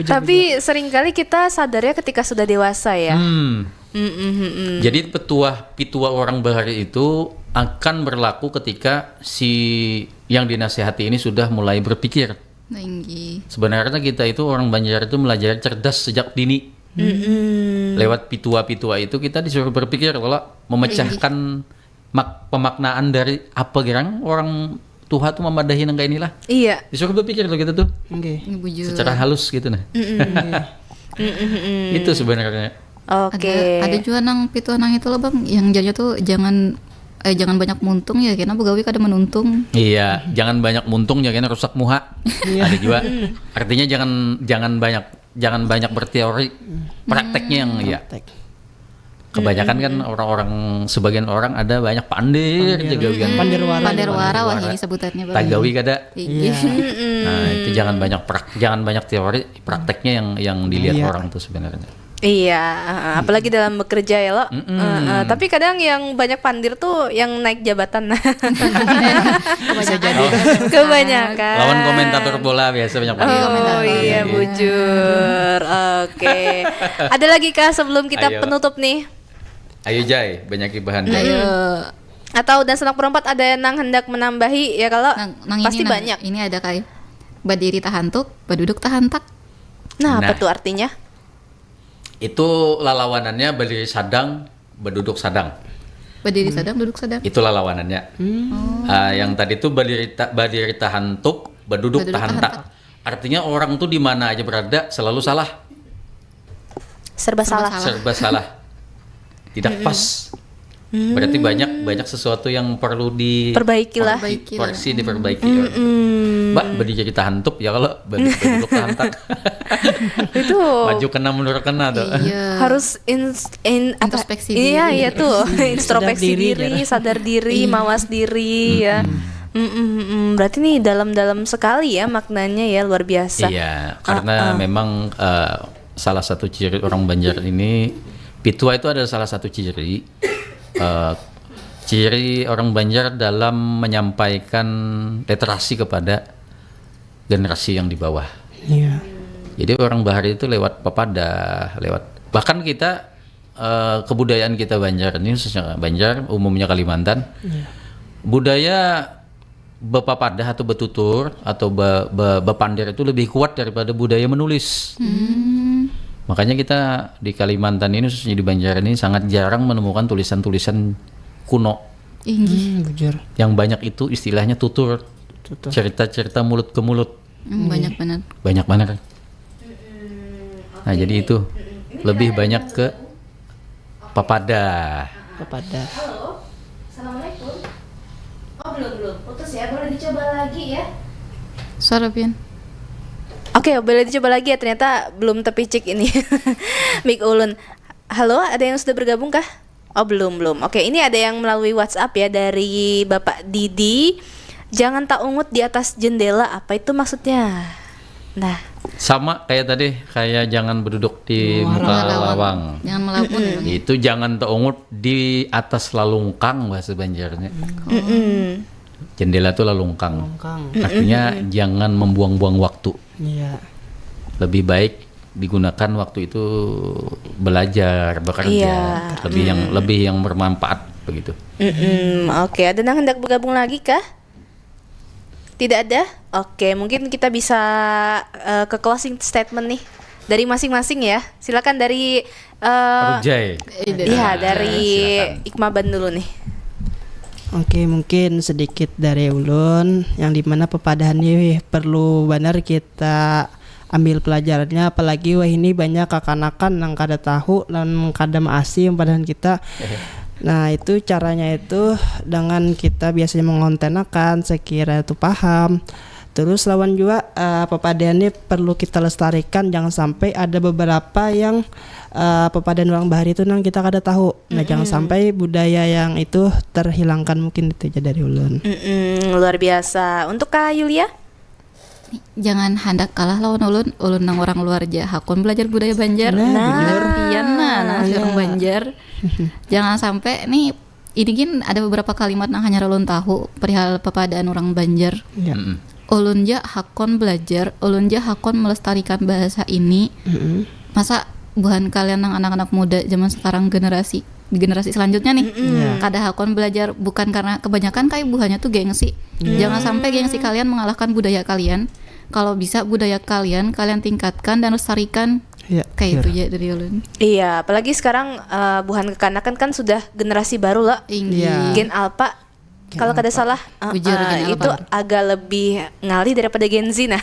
Tapi seringkali kita sadarnya ketika sudah dewasa ya. Jadi pitua orang bahari itu akan berlaku ketika si yang dinasihati ini sudah mulai berpikir. Sebenarnya kita itu orang Banjar itu belajar cerdas sejak dini. Lewat pitua-pitua itu kita disuruh berpikir kalau memecahkan pemaknaan dari apa gerang orang Tuhan tuh memadahi nang kayak inilah. Iya. Disuruh berpikir loh gitu tuh. Secara halus gitu nah. Itu sebenarnya. Oke. Ada juga nang pitua nang itu loh bang, yang jadinya tuh jangan banyak muntung ya, karena begawi kada menuntung. Iya, jangan banyak muntung ya, karena rusak muha. Ada juga. Artinya jangan banyak berteori, prakteknya yang iya. Kebanyakan kan sebagian orang ada banyak pandir jagawian. Pandirwara wah ini sebutannya. Tagawi kada. Nah, itu jangan banyak teori, prakteknya yang dilihat orang tuh sebenarnya. Iya, apalagi dalam bekerja ya lo. Tapi kadang yang banyak pandir tuh yang naik jabatan. Kebanyakan. Lawan komentator bola biasa banyak pandir. Oh iya bujur. Oke. Ada lagi kah sebelum kita penutup nih? Ayo Jai, banyak bahan. Ayo. Atau dan senang perempat ada yang hendak menambahi ya kalau Nang pasti ini, banyak. Ini ada kayak berdiri tahantuk, berduduk tahantak. Nah, apa Nah. tuh artinya? Itu lalawanannya berdiri sadang, berduduk sadang. Berdiri sadang, duduk sadang. Itu lalawanannya. Yang tadi itu berdiri tahantuk, berduduk Berduduk tahantak. Artinya orang tuh di mana aja berada selalu salah. Serba salah. Serba salah. Tidak pas. Berarti banyak sesuatu yang perlu Perbaiki lah. koreksi, diperbaiki. Mbak berdiri tahantuk ya kalau berduduk tahantak. Itu Maju kena mundur kena tuh. harus Introspeksi Iya, diri. iya tuh. Introspeksi Sadar diri, diri, ya. sadar diri, mawas diri ya. Berarti nih dalam-dalam sekali ya maknanya ya, luar biasa. Iya, karena memang salah satu ciri orang Banjar ini, pitua itu adalah salah satu ciri orang Banjar dalam menyampaikan literasi kepada generasi yang di bawah. Iya. Jadi orang Bahari itu lewat pepada, lewat bahkan kita kebudayaan kita Banjar ini, khususnya Banjar, umumnya Kalimantan, budaya bepapadah atau betutur atau bepandir itu lebih kuat daripada budaya menulis. Makanya kita di Kalimantan ini, khususnya di Banjar ini, sangat jarang menemukan tulisan-tulisan kuno. Bujur. Yang banyak itu istilahnya tutur. Cerita-cerita mulut ke mulut. Banyak banget. Banyak banget. Nah, jadi itu lebih banyak ke pepada. Halo, assalamualaikum. Oh belum putus ya, boleh dicoba lagi ya. Suara Pian. Oke, boleh dicoba lagi ya, ternyata belum terpicik ini. Mik Ulun. Halo, ada yang sudah bergabung kah? Oh belum. Oke, ini ada yang melalui WhatsApp ya dari Bapak Didi. Jangan tak ungut di atas jendela, apa itu maksudnya? Nah, Sama kayak tadi, kayak jangan berduduk di muka lawang. Jangan melamun. Itu jangan teungut di atas lalungkang bahasa Banjarnya. Jendela itu lalungkang. Artinya jangan membuang-buang waktu. Iya. Lebih baik digunakan waktu itu belajar, bekerja, lebih yang bermanfaat begitu. Oke, ada yang hendak bergabung lagi kah? Tidak ada? Oke, mungkin kita bisa ke closing statement nih dari masing-masing ya. Silakan dari Rujai. Iya, dari Ikmaban dulu nih. Oke, mungkin sedikit dari ulun yang dimana pepadahan ini perlu benar kita ambil pelajarannya, apalagi wah ini banyak kakanakan yang kada tahu dan kada maasi padahan kita. Nah itu caranya itu dengan kita biasanya mengontenakan sekira itu paham. Terus lawan juga pepadahan ini perlu kita lestarikan, jangan sampai ada beberapa yang pepadan orang Bahari itu nang kita kada tahu. Nah jangan sampai budaya yang itu terhilangkan, mungkin itu aja dari ulun. Luar biasa. Untuk Kak Yulia? Jangan hendak kalah lawan ulun nang orang luar aja. Hakun belajar budaya Banjar. Nang orang Banjar. Jangan sampai nih ini kan ada beberapa kalimat nang hanya ulun tahu perihal pepadaan orang Banjar. Ulun ja hakon belajar, ulun ja hakon melestarikan bahasa ini. Masa bukan kalian nang anak-anak muda zaman sekarang generasi selanjutnya nih kada hakon belajar, bukan karena kebanyakan kayak buahnya tuh gengsi. Jangan sampai gengsi kalian mengalahkan budaya kalian. Kalau bisa budaya kalian tingkatkan dan lestarikan. Kayak itu ya dari ulun. Iya, apalagi sekarang buhan kekanakan kan sudah generasi baru lah. Gen Alpha. Kalau kada salah itu agak lebih ngali daripada Gen Z nah.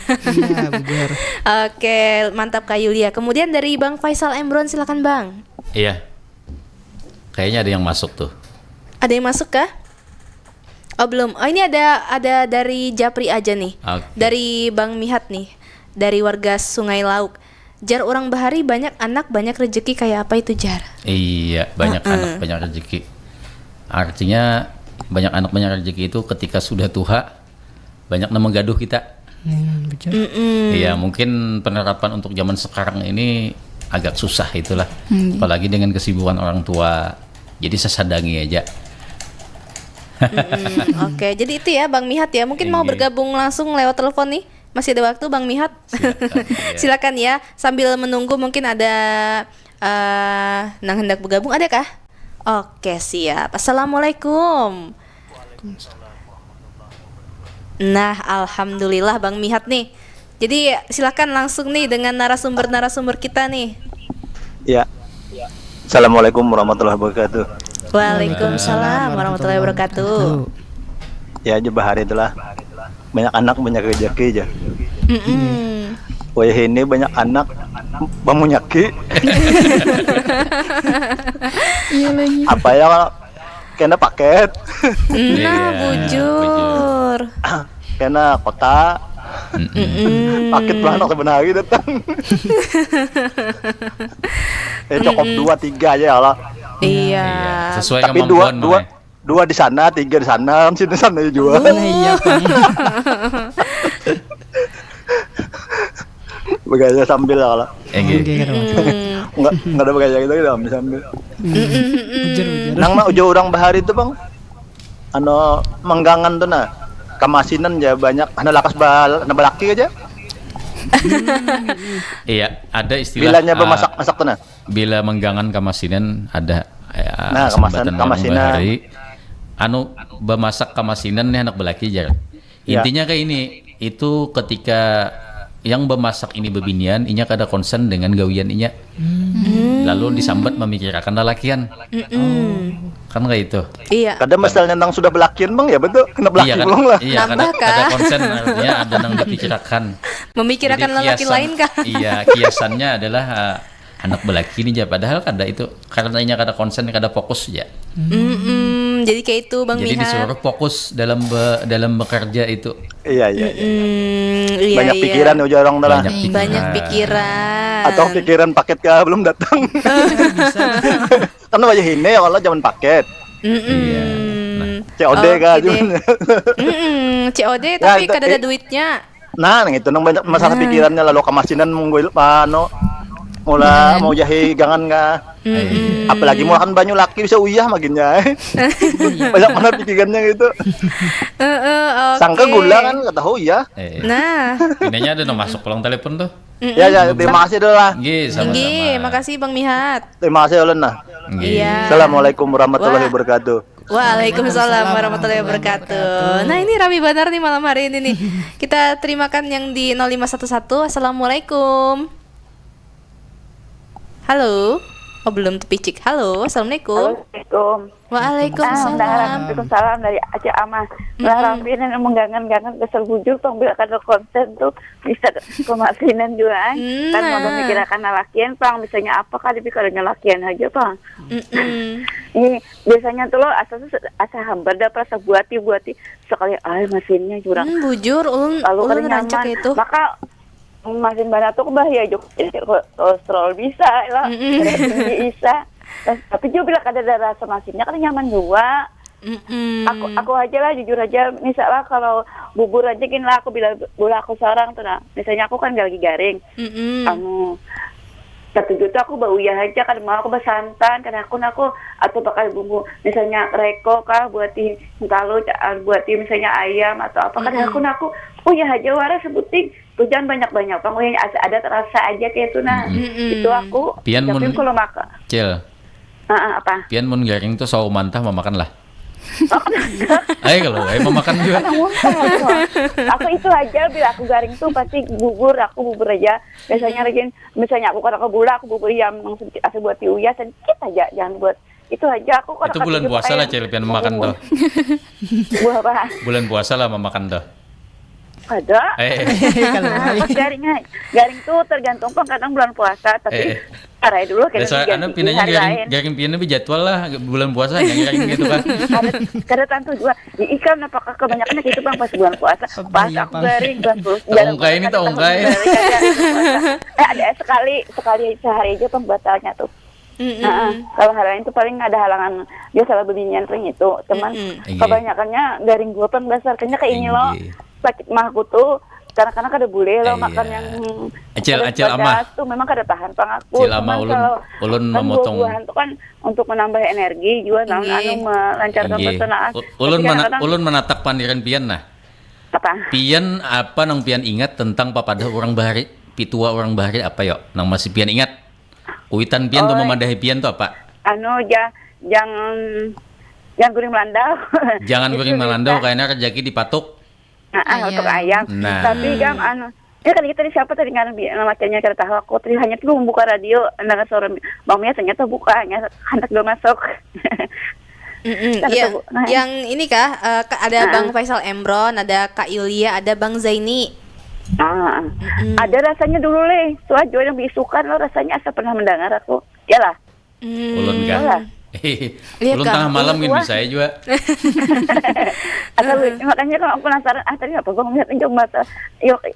Oke, mantap Kak Yulia. Kemudian dari Bang Faisal Emron, silakan Bang. Iya. Kayaknya ada yang masuk tuh. Ada yang masuk kah? Oh belum. Oh ini ada dari Japri aja nih. Dari Bang Mihat nih. Dari warga Sungai Lauk. Jar orang Bahari banyak anak banyak rezeki, kayak apa itu Jar? Iya, banyak anak banyak rezeki. Artinya banyak anak banyak rezeki itu ketika sudah tua banyak nama gaduh kita. Iya, mungkin penerapan untuk zaman sekarang ini agak susah itulah. Apalagi dengan kesibukan orang tua. Jadi sesadangi aja. Oke, jadi itu ya Bang Mihat ya. Mungkin mau bergabung langsung lewat telepon nih. Masih ada waktu Bang Mihat. Silakan ya. Sambil menunggu mungkin ada nang hendak bergabung, ada kah? Oke, siap. Assalamualaikum. Nah, alhamdulillah Bang Mihat nih. Jadi silakan langsung nih dengan narasumber kita nih. Ya. Assalamualaikum warahmatullahi wabarakatuh. Waalaikumsalam warahmatullahi wabarakatuh. Ya, jebah hari itulah. Banyak anak banyak rezeki aja. Wah, ini banyak anak memunyaki. Apa ya kalau kena paket? Nah, bujur. Kena kota. Paket banget sebenarnya datang. Cukup 2-3 aja Allah. Iya. Sesuai tapi kemampuan. Dua di sana, 3 di sana, sini sana juga. Iya, Begaya sambil lah. Enggak ada begaya gitu sambil. Nang mah ujo orang bahari itu Bang. Menggangan tuh nah. Kamasinan ya banyak, lakas balaki aja. Iya, ada istilah. Bilanya bermasak tuh nah. Bila menggangan kamasinan ada. Nah, kamasinan. Bemasak kamasinan nih anak belaki jar. Intinya kayak ini, itu ketika yang bemasak ini bebinian, inya kada konsen dengan gawian inya. Lalu disambat memikirkan lalakian. Kan kayak itu. Iya. Kadang misalnya nang sudah belakian Bang ya betul, kena belaki belum lah. Iya, kada konsen artinya ada nang dipikirkan. Memikirkan lelaki lain kah? Iya, kiasannya adalah anak belaki nih ya, padahal kada itu karena inya kada konsen, kada fokus ya. Jadi kayak itu Bang Mihat. Jadi disuruh fokus dalam bekerja itu. Iya. Banyak pikiran ya orang dalam. Banyak pikiran. Atau pikiran paket kah belum datang. Karena wajah ini kalau zaman paket. Iya. COD kah cuman. COD tapi kada ada duitnya. Nah, itu nang banyak masalah pikirannya lalu kamasinan mungguil mula mau jahi gangan kah. Apalagi mau kan banyak laki bisa uyah makinnya. Banyak mana pikirannya gitu. Sangka gula kan kata ya. Nah, ininya ada masuk pulang telepon tuh. Ya, terima kasih dulu lah. Sama-sama. Makasih Bang Mihat. Terima kasih ulun lah. Iya. Assalamualaikum warahmatullahi wabarakatuh. Waalaikumsalam warahmatullahi wabarakatuh. Nah, ini rame benar nih malam hari ini nih. Kita terimakan yang di 0511. Assalamualaikum. Halo. Oh, belum terpicik. Halo, assalamualaikum. Waalaikumsalam. Waalaikumsalam dari Aceh Amah. Rampin yang menggangan-gangan kesel bujur tong bila kada konsen tuh bisa kemasinan juga kan mau memikirkan lakian pang misalnya apa kali kada lakian aja pang. Ini biasanya tuh lo asa hambar dah prasa buati sekali mesinnya jurang. Bujur ulun rancak itu. Maka masin banyak tuh bahaya juga kolesterol bisa lah, bisa. Tapi juga bila kada ada rasa masinnya kan nyaman juga. Aku aja lah jujur aja, misalnya kalau bubur aja gini lah aku bila aku seorang tuh nah, misalnya aku kan lagi garing, kamu tertuju tuh aku bau ya aja kan mau aku bersantan karena aku atau pakai bumbu misalnya reko kah buatin kalau buatin misalnya ayam atau apa kan aku ya aja waras sebuting tuh jangan banyak pokoknya ada terasa aja kayak itu nah itu aku pian mun kalau makan apa pian mun garing tuh sawo mantah memakan lah. Kalau mau makan juga. Aku itu aja bila aku garing tuh pasti bubur aja. Misalnya aku kalau gula aku bubur yang asal buat diuyah sedikit aja, jangan buat itu aja aku. Itu bulan puasa lah Cil pian memakan tuh. Buah apa? Bulan puasa lah memakan tuh. Ada. Garing tuh tergantung kadang bulan puasa tapi arai dulu kayak pinanya garing piannya jadwal lah bulan puasa garing gitu kan. Kada tentu juga ikan apakah kebanyakan gitu Bang pas bulan puasa pas aku garing ungkai ini tuh ungkai. Ada sekali sehari aja pembatalnya tuh. Kalau hal lain itu paling ada halangan dia salah bebinian ring itu teman kebanyakannya garing gua berdasarkannya kayak ini loh sakit mah aku tuh karena kada boleh lo makan yang acil amah tuh memang kada tahan pang aku acil amah ulun memotong buah-buahan tuh kan untuk menambah energi juga melancarkan pencernaan ulun menatak pandiran pian nah apa pian apa nang pian ingat tentang papadah orang bahari pitua orang bahari apa yo nang masih pian ingat kuitan pian tuh memadahi pian tuh apa jangan guring melandau. Jangan guring melandau kayaknya rezeki dipatok. Untuk ayam. Nah. Tapi kan ya kan kita siapa tadi kan namanya kita tahu aku tadi hanya tuh membuka radio dengan suara Bang Mia ternyata buka hanya hendak belum masuk. Iya. Yang ini kah ada Bang Faisal Emron, ada Kak Yulia, ada Bang Zaini. Ada rasanya dulu Suajo yang bisukan lo rasanya asa pernah mendengar aku. Yalah. Ulun kan. Ulun tengah malam kan bisa ya juga. Makanya kalau aku penasaran tadi apa Bang lihat coba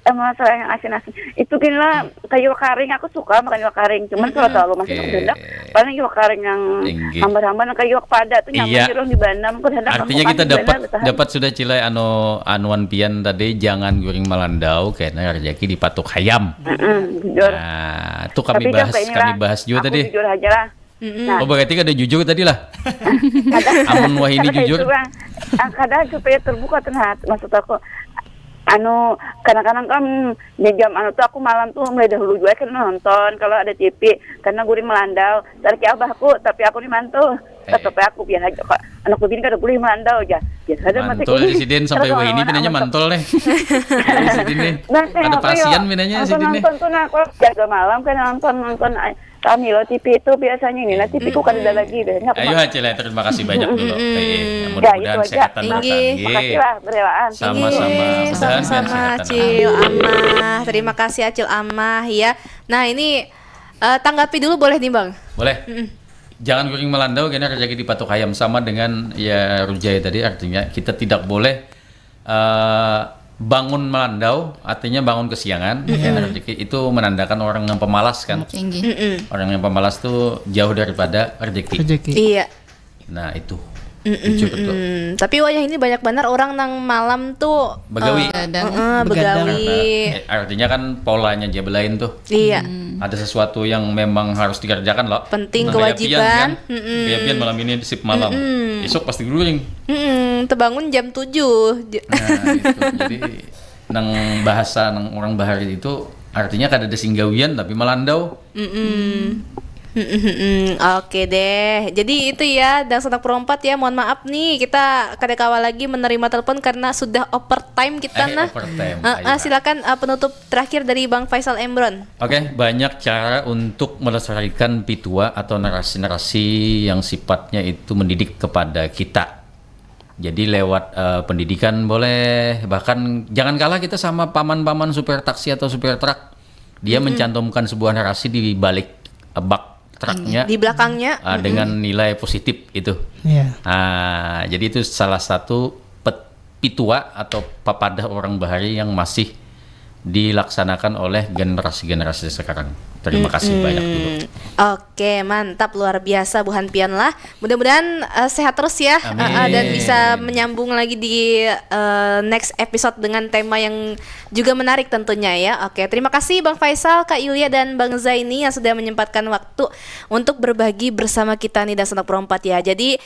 masalah yang asin-asin. Itu gila kayu karing aku suka makan iwak karing. Cuman kalau terlalu masih kehendak paling iwak karing yang hambar-hambar kayu iwak pada tuh nyaman di Bandam. Artinya kita dapat sudah cilai anuan pian tadi jangan guring melandau karena rezeki dipatok hayam. Nah, itu kami bahas juga tadi. Jujur aja lah. Oh berarti ada jujur tadi lah. Amun Wahini jujur. Kadang supaya terbuka maksud aku. Kadang-kadang kan di jam tuh aku malam tuh mulai dahulu juga kan nonton kalau ada TV karena guring melandau. Dari abahku tapi aku nih mantul. Tapi aku biar aja kok. Anakku bini kan guring melandau aja. Biar ada mati. Mantul si Den sampai Wahini pinanya mantul nih. Si Den nih. Ada pasien pinanya si Den nih. Nonton aku jaga malam kan nonton kami lo TV itu biasanya ini, nanti TV ku kan ada lagi biasanya. Ayo Acil, terima kasih banyak dulu. Mudah-mudahan kesehatan Makasih lah berewaan. Sama-sama Acil Amah. Terima kasih Acil Amah ya. Nah ini tanggapi dulu boleh nih Bang? Boleh. Jangan guring melandau karena rezeki dipatok ayam, sama dengan ya Rujai tadi, artinya kita tidak boleh bangun melandau, artinya bangun kesiangan. Rezeki itu menandakan orang yang pemalas kan. Orang yang pemalas tuh jauh daripada rezeki. Iya. Nah itu. Tapi wajah ini banyak benar orang nang malam tuh begawi. Begawi. Artinya kan polanya dia belain tuh. Iya. Ada sesuatu yang memang harus dikerjakan loh. Penting kewajiban. Kewajiban malam ini sip malam. Besok pasti guring. Terbangun jam 7. Nah itu. Jadi nang bahasa nang orang bahari itu artinya kada ada singgawian tapi melandau. Oke deh. Jadi itu ya dan Sanak Perempat ya. Mohon maaf nih kita kadang-kala lagi menerima telepon karena sudah overtime kita silakan penutup terakhir dari Bang Faisal Emron. Oke, banyak cara untuk melestarikan pitua atau narasi-narasi yang sifatnya itu mendidik kepada kita. Jadi lewat pendidikan boleh, bahkan jangan kalah kita sama paman-paman supir taksi atau supir truk. Dia mencantumkan sebuah narasi di balik bak truknya, di belakangnya dengan nilai positif itu. Jadi itu salah satu pitua atau papadah orang bahari yang masih dilaksanakan oleh generasi-generasi sekarang. Terima kasih banyak dulu. Oke, mantap, luar biasa Bu Hanpian lah. Mudah-mudahan sehat terus ya. Dan bisa menyambung lagi di next episode dengan tema yang juga menarik tentunya ya. Oke, terima kasih Bang Faisal, Kak Yulia dan Bang Zaini yang sudah menyempatkan waktu untuk berbagi bersama kita nih dan Sanak Perempat ya. Jadi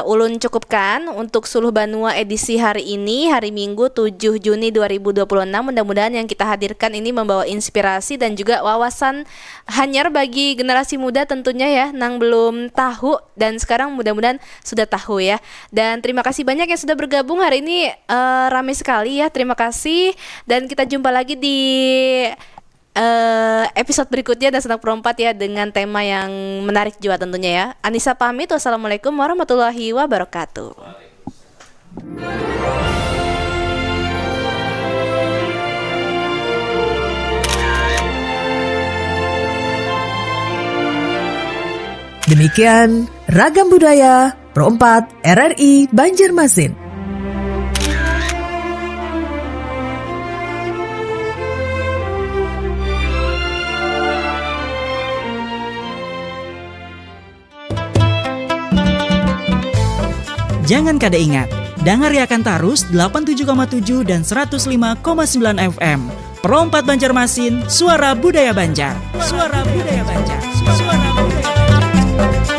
ulun cukupkan untuk Suluh Banua edisi hari ini, hari Minggu 7 Juni 2026. Mudah-mudahan yang kita hadirkan ini membawa inspirasi dan juga wawasan hanyar bagi generasi muda tentunya ya, nang belum tahu dan sekarang mudah-mudahan sudah tahu ya. Dan terima kasih banyak yang sudah bergabung hari ini, ramai sekali ya. Terima kasih dan kita jumpa lagi di episode berikutnya dan Sanak Perempat ya dengan tema yang menarik juga tentunya ya. Anissa pamit, wassalamualaikum warahmatullahi wabarakatuh. Demikian Ragam Budaya Pro 4 RRI Banjarmasin. Jangan kada ingat, dengar Yakan Tarus 87,7 dan 105,9 FM. Pro 4 Banjarmasin, suara budaya Banjar. Suara budaya Banjar. Suara budaya Banjar.